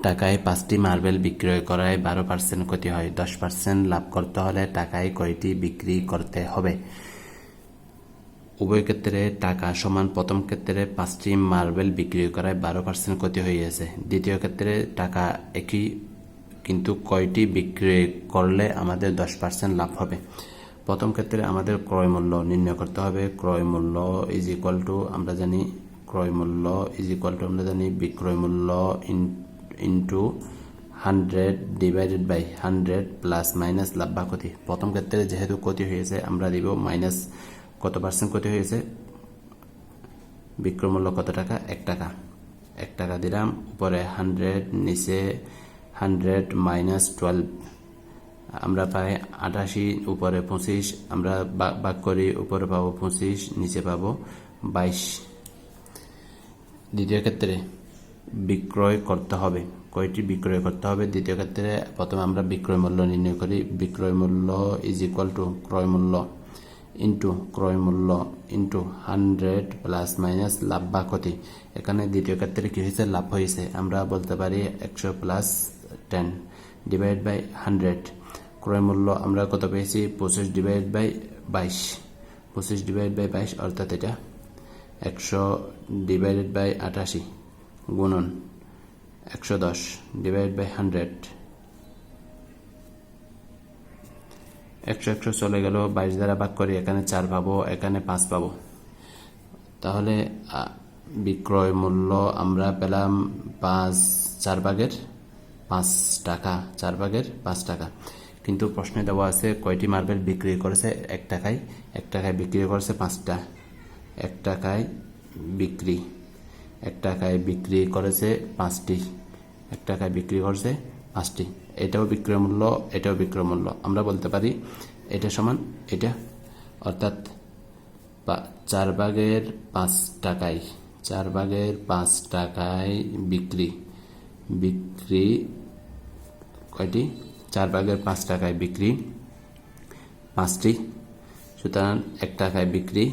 টাকায় 5টি মার্বেল বিক্রয় করায় 12% ক্ষতি হয়। 10% লাভ করতে হলে টাকায় কয়টি বিক্রি করতে হবে? উভয় ক্ষেত্রে টাকা সমান। প্রথম ক্ষেত্রে 5টি মার্বেল বিক্রি করায় 12% ক্ষতি হয়ে গেছে। দ্বিতীয় ক্ষেত্রে টাকা একই, কিন্তু কয়টি বিক্রি করলে আমাদের 10% লাভ হবে? প্রথম ক্ষেত্রে আমাদের ক্রয় মূল্য নির্ণয় করতে হবে। ক্রয় মূল্য ইজ ইকুয়াল টু আমরা জানি বিক্রয় মূল্য into 100 divided by 100 plus minus লাভ বা ক্ষতি। প্রথম ক্ষেত্রে যেহেতু ক্ষতি হয়েছে আমরা দিব মাইনাস কত পার্সেন্ট ক্ষতি হয়েছে, বিক্রয় মূল্য কত টাকা, 1 টাকা। 1 টাকা দিলাম, উপরে 100, নিচে 100 মাইনাস 12 আমরা পাই 88, উপরে 25 আমরা ভাগ করি, উপরে পাবো 25, নিচে পাবো 22। দ্বিতীয় ক্ষেত্রে বিক্রয় করতে হবে, কয়টি বিক্রয় করতে হবে? দ্বিতীয় ক্ষেত্রে প্রথমে আমরা বিক্রয় মূল্য নির্ণয় করি। বিক্রয় মূল্য ইজ ইকুয়াল টু ক্রয় মূল্য ইন্টু 100 প্লাস মাইনাস লাভ বা ক্ষতি। এখানে দ্বিতীয় ক্ষেত্রে কি হয়েছে, লাভ হয়েছে। আমরা বলতে পারি 100 প্লাস 10 ডিভাইড বাই 100। ক্রয় মূল্য আমরা কত পেয়েছি, 25 ডিভাইড বাই 22 অর্থাৎ এটা 100 ডিভাইডেড বাই 88 গুণন 110 ডিভাইড বাই 100। 100 চলে গেল, 22 দ্বারা ভাগ করি, এখানে 4 পাবো, এখানে 5 পাবো। তাহলে বিক্রয় মূল্য আমরা পেলাম 4 ভাগের 5 টাকা, 4 ভাগের 5 টাকা। কিন্তু প্রশ্নে দেওয়া আছে কয়টি মার্বেল বিক্রি করেছে 1 টাকায়। 1 টাকায় বিক্রি করেছে 5টা। 1 টাকায় বিক্রি করেছে 5টি। 1 টাকায় বিক্রি করেছে 5টি। এটাও বিক্রয় মূল্য, এটাও বিক্রয় মূল্য। আমরা বলতে পারি এটা সমান এটা, অর্থাৎ 4 ভাগের 5 টাকায় বিক্রি কয়টি, 4 ভাগের 5 টাকায় বিক্রি 5টি। সুতরাং 1 টাকায় বিক্রি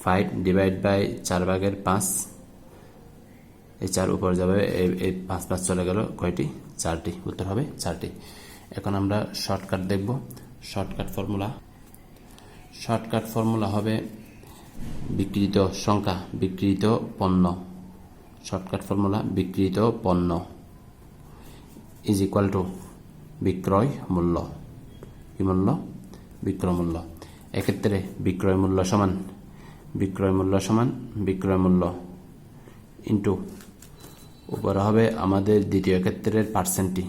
5 ডিভাইড বাই 4 ভাগের 5, এই 4 উপর যাবে, এই 5 চলে গেল, কয়টি, 4টি। উত্তর হবে 4টি। এখন আমরা শর্টকাট দেখব। শর্টকাট ফর্মুলা হবে বিক্রিত সংখ্যা, বিক্রিত পণ্য। শর্টকাট ফর্মুলা বিক্রিত পণ্য ইজ ইকুয়াল টু বিক্রয় মূল্য। কি মূল্য? বিক্রয় মূল্য। এক্ষেত্রে বিক্রয় মূল্য সমান বিক্রয় মূল্য ইন্টু উপরে হবে আমাদের দ্বিতীয় ক্ষেত্রের পার্সেন্টটি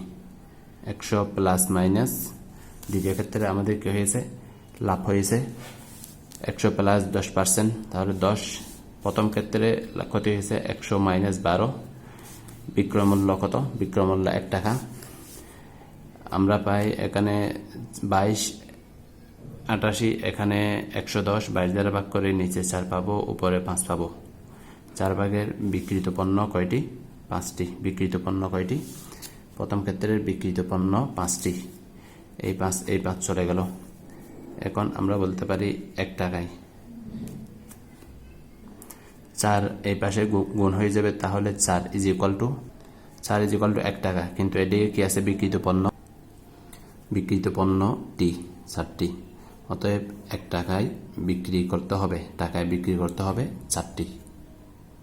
100 প্লাস মাইনাস। দ্বিতীয় ক্ষেত্রে আমাদের কি হয়েছে, লাভ হয়েছে 100 প্লাস 10%, তাহলে 10। প্রথম ক্ষেত্রে ক্ষতি হয়েছে 100 মাইনাস 12। বিক্রয় মূল্য কত? বিক্রয় মূল্য 1 টাকা। আমরা পাই এখানে 22, 88, এখানে 110, 22 দ্বারা ভাগ করে নিচে 4 পাবো, উপরে 5 পাবো। 4 ভাগের বিক্রিত পণ্য কয়টি? 5টি। বিক্রিত পণ্য কয়টি? প্রথম ক্ষেত্রের বিক্রিত পণ্য 5টি। এই 5 চলে গেল। এখন আমরা বলতে পারি 1 টাকায় 4 এই পাশে গুণ হয়ে যাবে, তাহলে 4 ইজ ইকুয়াল টু 1 টাকা। কিন্তু এদিকে কি আছে, বিক্রিত পণ্য টি 4টি। অতএব 1 টাকায় বিক্রি করতে হবে 4টি।